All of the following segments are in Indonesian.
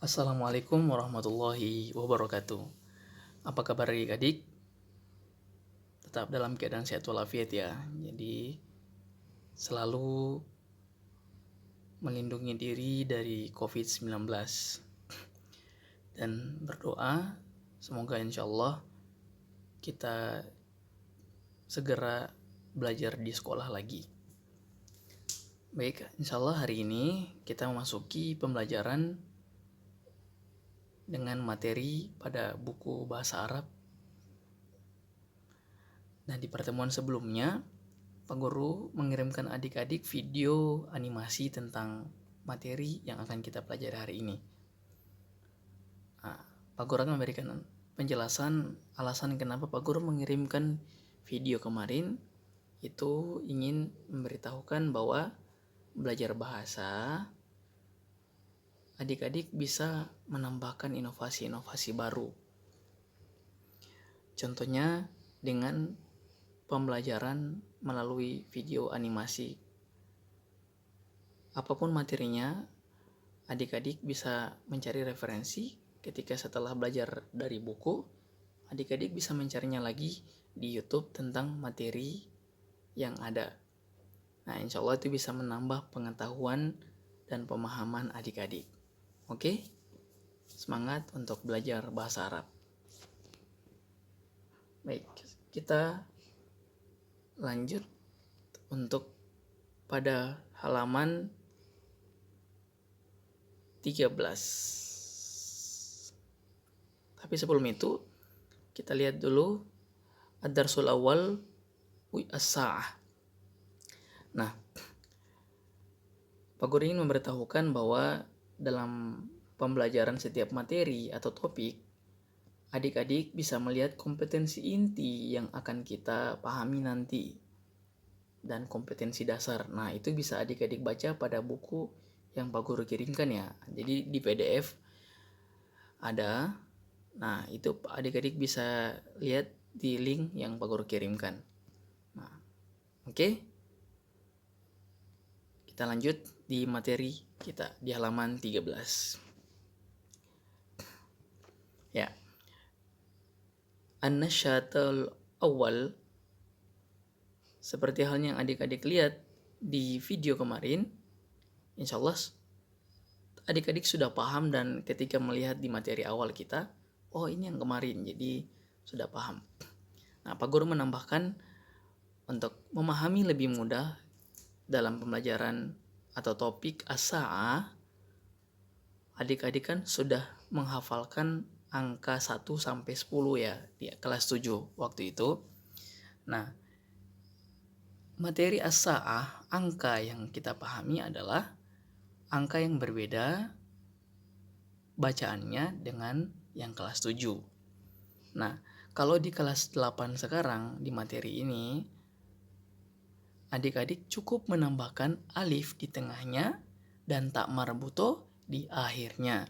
Assalamualaikum warahmatullahi wabarakatuh. Apa kabar adik-adik? Tetap dalam keadaan sehat walafiat ya. Jadi selalu melindungi diri dari COVID-19 dan berdoa semoga insya Allah kita segera belajar di sekolah lagi. Baik, insya Allah hari ini kita memasuki pembelajaran dengan materi pada buku bahasa Arab. Nah, di pertemuan sebelumnya, Pak Guru mengirimkan adik-adik video animasi tentang materi yang akan kita pelajari hari ini. Nah, Pak Guru akan memberikan penjelasan alasan kenapa Pak Guru mengirimkan video kemarin. Itu ingin memberitahukan bahwa belajar bahasa, adik-adik bisa menambahkan inovasi-inovasi baru. Contohnya dengan pembelajaran melalui video animasi. Apapun materinya, adik-adik bisa mencari referensi ketika setelah belajar dari buku, adik-adik bisa mencarinya lagi di YouTube tentang materi yang ada. Nah, insya Allah itu bisa menambah pengetahuan dan pemahaman adik-adik. Oke? Semangat untuk belajar bahasa Arab. Baik, kita lanjut untuk pada halaman 13. Tapi sebelum itu kita lihat dulu ad-darsul awal as-sa'ah. Nah, Pak Guru ingin memberitahukan bahwa dalam pembelajaran setiap materi atau topik, adik-adik bisa melihat kompetensi inti yang akan kita pahami nanti dan kompetensi dasar. Nah, itu bisa adik-adik baca pada buku yang Pak Guru kirimkan ya. Jadi di PDF ada. Nah, itu adik-adik bisa lihat di link yang Pak Guru kirimkan. Nah, oke. Kita lanjut di materi kita di halaman 13. Ya. An-nasyatul awal, seperti halnya yang adik-adik lihat di video kemarin, insya Allah adik-adik sudah paham dan ketika melihat di materi awal kita, oh ini yang kemarin, jadi sudah paham. Nah, Pak Guru menambahkan untuk memahami lebih mudah dalam pembelajaran atau topik as-sa'ah, adik-adik kan sudah menghafalkan angka 1 sampai 10 ya di kelas 7 waktu itu. Nah, materi as-sa'ah, angka yang kita pahami adalah angka yang berbeda bacaannya dengan yang kelas 7. Nah, kalau di kelas 8 sekarang di materi ini, adik-adik cukup menambahkan alif di tengahnya dan tak marbuto di akhirnya.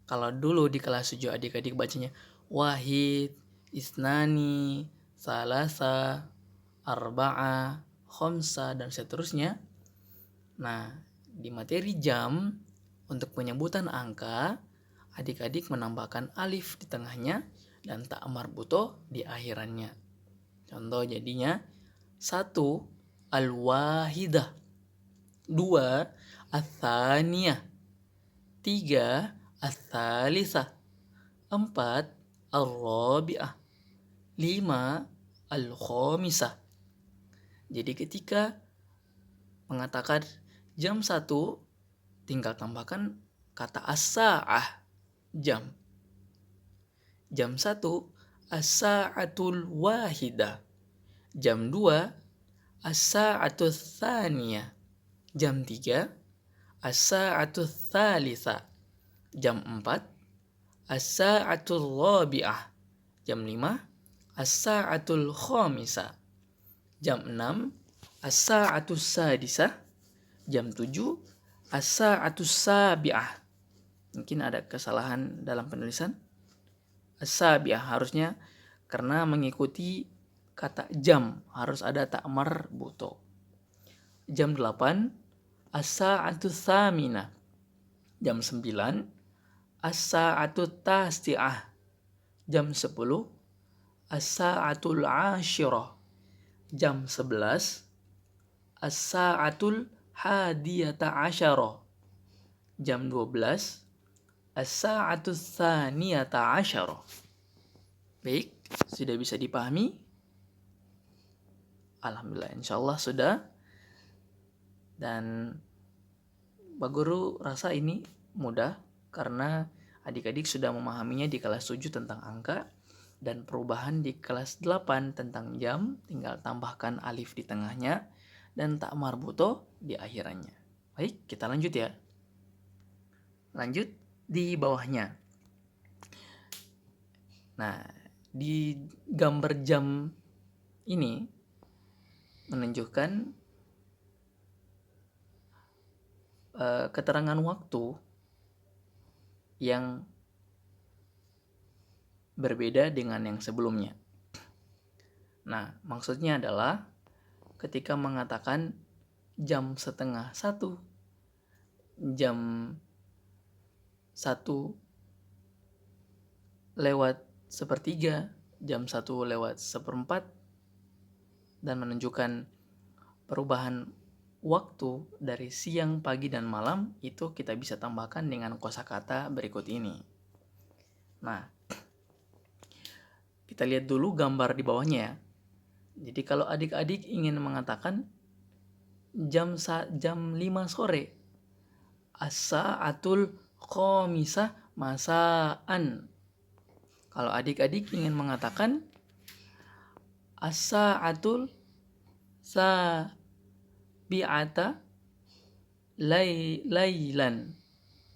Kalau dulu di kelas 7 adik-adik bacanya wahid, isnani, salasa, arba'a, khomsa, dan seterusnya. Nah, di materi jam untuk penyebutan angka, adik-adik menambahkan alif di tengahnya dan tak marbuto di akhirannya. Contoh jadinya 1 al-wahidah, 2 ats-tsaniyah, 3 ats-tsalisah, 4 ar-rabi'ah, 5 al-khamisah. Jadi ketika mengatakan jam 1, tinggal tambahkan kata as-sa'ah, jam. Jam 1 as-sa'atul wahidah. Jam 2 as-sa'atul tsaniyah. Jam 3 as-sa'atul tsalitsah. Jam 4 as-sa'atul rabi'ah. Jam 5 as-sa'atul khamisah. Jam 6 as-sa'atul sadisah. Jam 7 as-sa'atul sabi'ah. Mungkin ada kesalahan dalam penulisan. As-sabi'ah harusnya karena mengikuti kata jam harus ada tak marbuto. Jam 8 as-sa'atul tsaminah. jam 9. As-sa'atut tasi'ah, jam 10. As-sa'atul 'ashirah, jam 11. As-sa'atul hadiyata 'asyarah, jam 12. As-sa'atul tsaniyata 'asyarah. Baik, sudah bisa dipahami? Alhamdulillah, insyaallah sudah. Dan Pak Guru rasa ini mudah karena adik-adik sudah memahaminya di kelas 7 tentang angka dan perubahan di kelas 8 tentang jam, tinggal tambahkan alif di tengahnya dan tak marbuto di akhirannya. Baik, kita lanjut ya. Lanjut di bawahnya. Nah, di gambar jam ini menunjukkan keterangan waktu yang berbeda dengan yang sebelumnya. Nah, maksudnya adalah ketika mengatakan jam setengah 1, jam 1 lewat 1/3, jam 1 lewat 1/4, dan menunjukkan perubahan waktu dari siang, pagi, dan malam, itu kita bisa tambahkan dengan kosakata berikut ini. Nah, kita lihat dulu gambar di bawahnya ya. Jadi kalau adik-adik ingin mengatakan jam 5 sore, as-sa'atul khamisah masaan. Kalau adik-adik ingin mengatakan as-sa'atul sabi'ata lailan,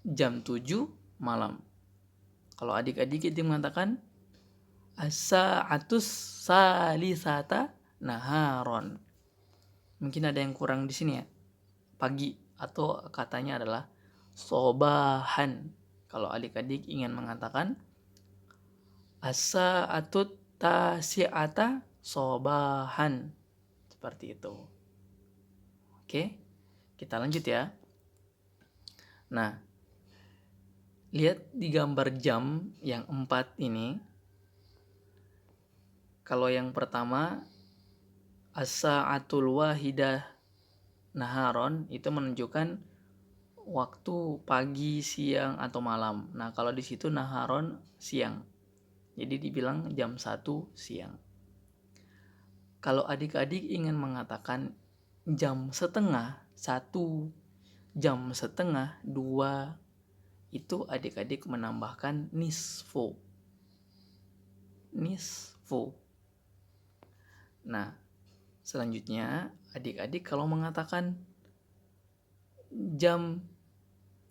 jam 7 malam. Kalau adik-adik itu mengatakan as-sa'atus salisata naharon. Mungkin ada yang kurang di sini ya. Pagi, atau katanya adalah sobahan. Kalau adik-adik ingin mengatakan as-sa'atut tasi'ata sobahan, seperti itu. Oke, kita lanjut ya. Nah, lihat di gambar jam yang 4 ini. Kalau yang pertama as-sa'atul wahidah naharon, itu menunjukkan waktu pagi, siang, atau malam. Nah, kalau di situ naharon siang. Jadi dibilang jam 1 siang. Kalau adik-adik ingin mengatakan jam setengah 1, jam setengah 2, itu adik-adik menambahkan nisfu. Nisfu. Nah, selanjutnya adik-adik kalau mengatakan jam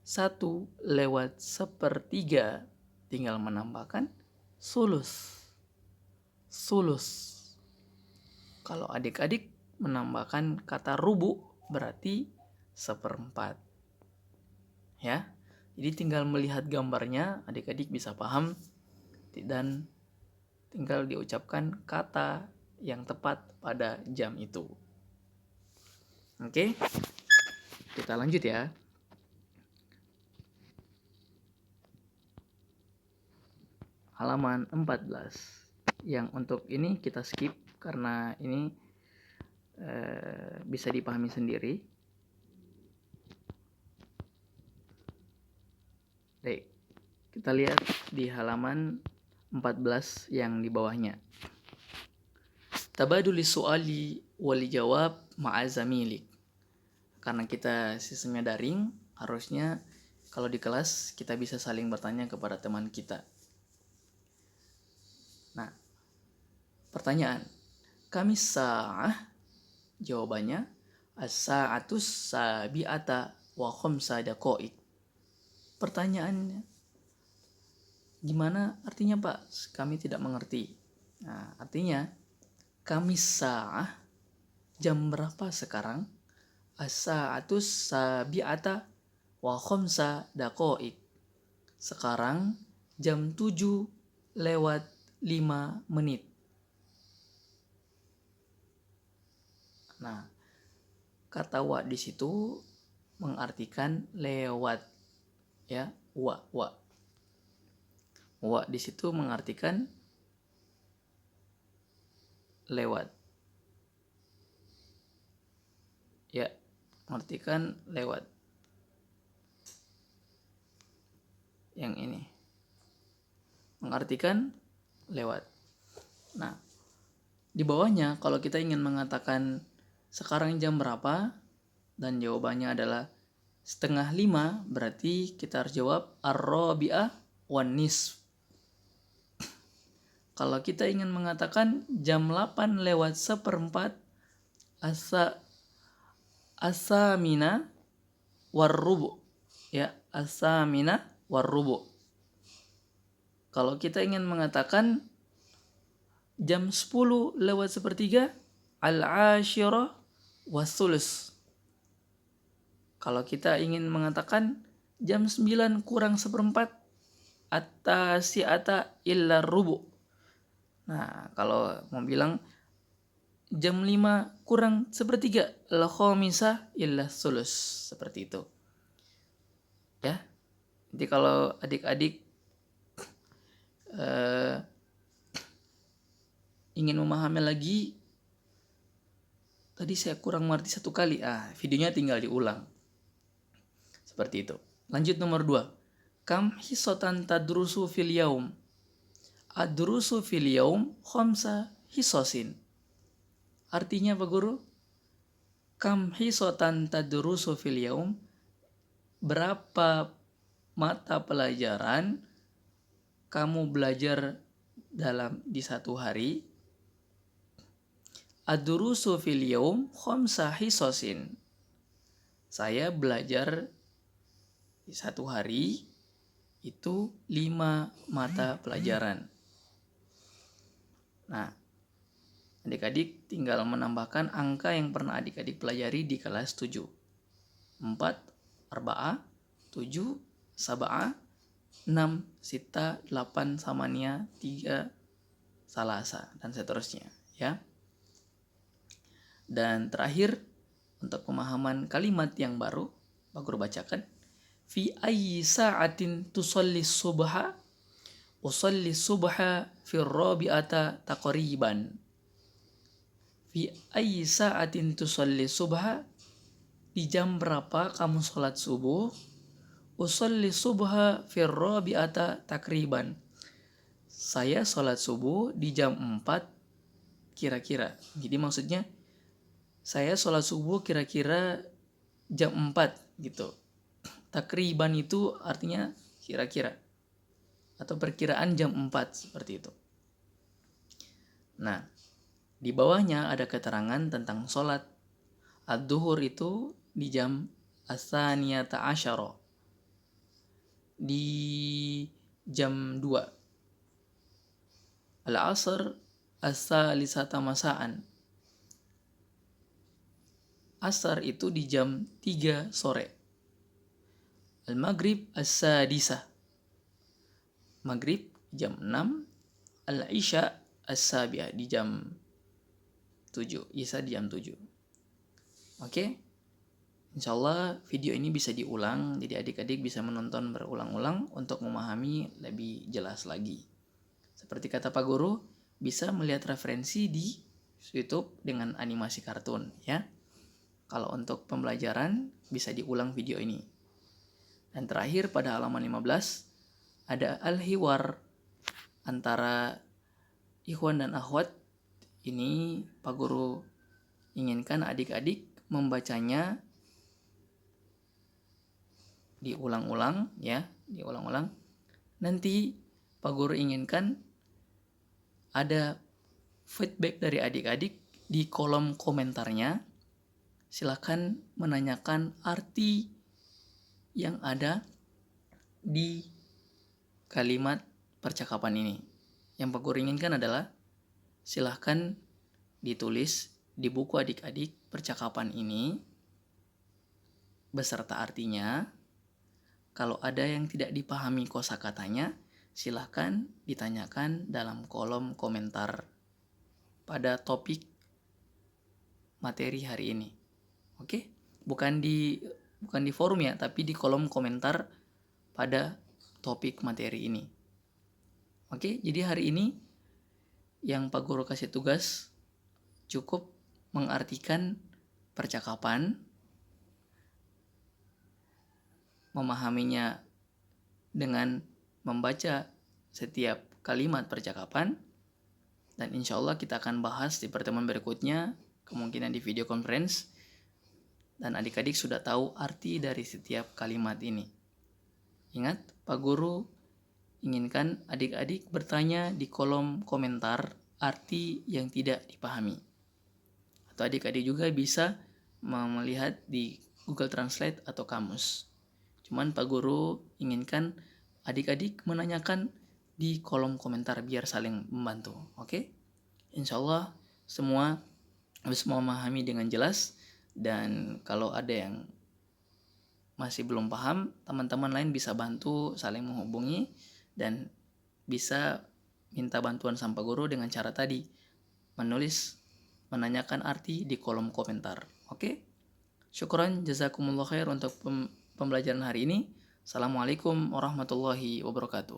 1 lewat 1/3, tinggal menambahkan sulus. Sulus. Kalau adik-adik menambahkan kata rubu, berarti 1/4. Ya. Jadi tinggal melihat gambarnya, adik-adik bisa paham dan tinggal diucapkan kata yang tepat pada jam itu. Oke? Kita lanjut ya. Halaman 14. Yang untuk ini kita skip karena ini bisa dipahami sendiri. Baik, kita lihat di halaman 14 yang di bawahnya. Tabaduli su'ali wali jawab ma'azamilik. Karena kita sistemnya daring, harusnya kalau di kelas kita bisa saling bertanya kepada teman kita. Nah, pertanyaan. Kamis sa'ah, jawabannya as-sa'atus sabi'ata wa khamsa daqa'iq. Pertanyaannya, gimana artinya Pak? Kami tidak mengerti. Nah, artinya Kamis sa'ah, jam berapa sekarang? As-sa'atus sabi'ata wa khamsa daqa'iq. Sekarang jam 7 lewat 5 menit. Nah, kata wa di situ mengartikan lewat. ya, wa. Wa di situ mengartikan lewat. Ya, mengartikan lewat. Yang ini mengartikan lewat. Nah, di bawahnya kalau kita ingin mengatakan sekarang jam berapa dan jawabannya adalah 4:30, berarti kita harus jawab ar-rabi'ah wan nisf. Kalau kita ingin mengatakan jam 8 lewat 1/4, asamina warrubu. Ya, asamina warrubu. Kalau kita ingin mengatakan jam 10 lewat 1/3, al-ashirah wasulus. Kalau kita ingin mengatakan jam 9 kurang 1/4, at-tasi'ata illa rubu. Nah, kalau mau bilang jam 5 kurang 1/3, al-khamisah illa sulus. Seperti itu. Ya. Jadi kalau adik-adik ingin memahami lagi, tadi saya kurang mengerti 1 kali. Videonya tinggal diulang. Seperti itu. Lanjut nomor 2. Kam hisotan tadrusu fil yaum? Adrusu fil yaum khamsa hisosin. Artinya Pak Guru? Kam hisotan tadrusu fil yaum? Berapa mata pelajaran kamu belajar di 1 hari? Adrusu fil yaum khamsa hisosin. Saya belajar di 1 hari itu 5 mata pelajaran. Nah, adik-adik tinggal menambahkan angka yang pernah adik-adik pelajari di kelas 7. 4, arba'ah, 7, saba'ah, 6, sita, 8, samania, 3, salasa, dan seterusnya. Ya. Dan terakhir, untuk pemahaman kalimat yang baru, Pak Guru bacakan. Fi ayyi sa'atin tusalli subha? Usalli subha fi rabi'ata taqriban. Fi ayyi sa'atin tusalli subha? Di jam berapa kamu sholat subuh? Usalli subha fi rabi'ata takriban. Saya sholat subuh di jam 4 kira-kira. Jadi maksudnya saya sholat subuh kira-kira jam 4 gitu. Takriban itu artinya kira-kira atau perkiraan jam 4 seperti itu. Nah, di bawahnya ada keterangan tentang sholat ad-duhur itu di jam as-saniyata asyara, di jam 2. Al-asr as-salisata masaan. Asar itu di jam 3 sore. Al-maghrib as-sadisah. Maghrib jam 6. Al-isya as-sabiah di jam 7. Isya di jam 7. Oke? Insyaallah video ini bisa diulang, jadi adik-adik bisa menonton berulang-ulang untuk memahami lebih jelas lagi. Seperti kata Pak Guru, bisa melihat referensi di YouTube dengan animasi kartun, ya. Kalau untuk pembelajaran bisa diulang video ini. Dan terakhir pada halaman 15 ada al-hiwar antara ikhwan dan akhwat. Ini Pak Guru inginkan adik-adik membacanya diulang-ulang, ya, diulang-ulang. Nanti Pak Guru inginkan ada feedback dari adik-adik di kolom komentarnya. Silakan menanyakan arti yang ada di kalimat percakapan ini. Yang Pak Guru inginkan adalah silakan ditulis di buku adik-adik percakapan ini beserta artinya. Kalau ada yang tidak dipahami kosakatanya, silakan ditanyakan dalam kolom komentar pada topik materi hari ini. Oke? Bukan di forum ya, tapi di kolom komentar pada topik materi ini. Oke, jadi hari ini yang Pak Guru kasih tugas cukup mengartikan percakapan, memahaminya dengan membaca setiap kalimat percakapan, dan insya Allah kita akan bahas di pertemuan berikutnya, kemungkinan di video conference, dan adik-adik sudah tahu arti dari setiap kalimat ini. Ingat, Pak Guru inginkan adik-adik bertanya di kolom komentar arti yang tidak dipahami. Atau adik-adik juga bisa melihat di Google Translate atau kamus. Cuman Pak Guru inginkan adik-adik menanyakan di kolom komentar biar saling membantu. Oke? Insya Allah semua bisa memahami dengan jelas, dan kalau ada yang masih belum paham, teman-teman lain bisa bantu saling menghubungi dan bisa minta bantuan sama Pak Guru dengan cara tadi, menanyakan arti di kolom komentar. Oke? Syukran, jazakumullah khair untuk pembelajaran hari ini. Assalamualaikum warahmatullahi wabarakatuh.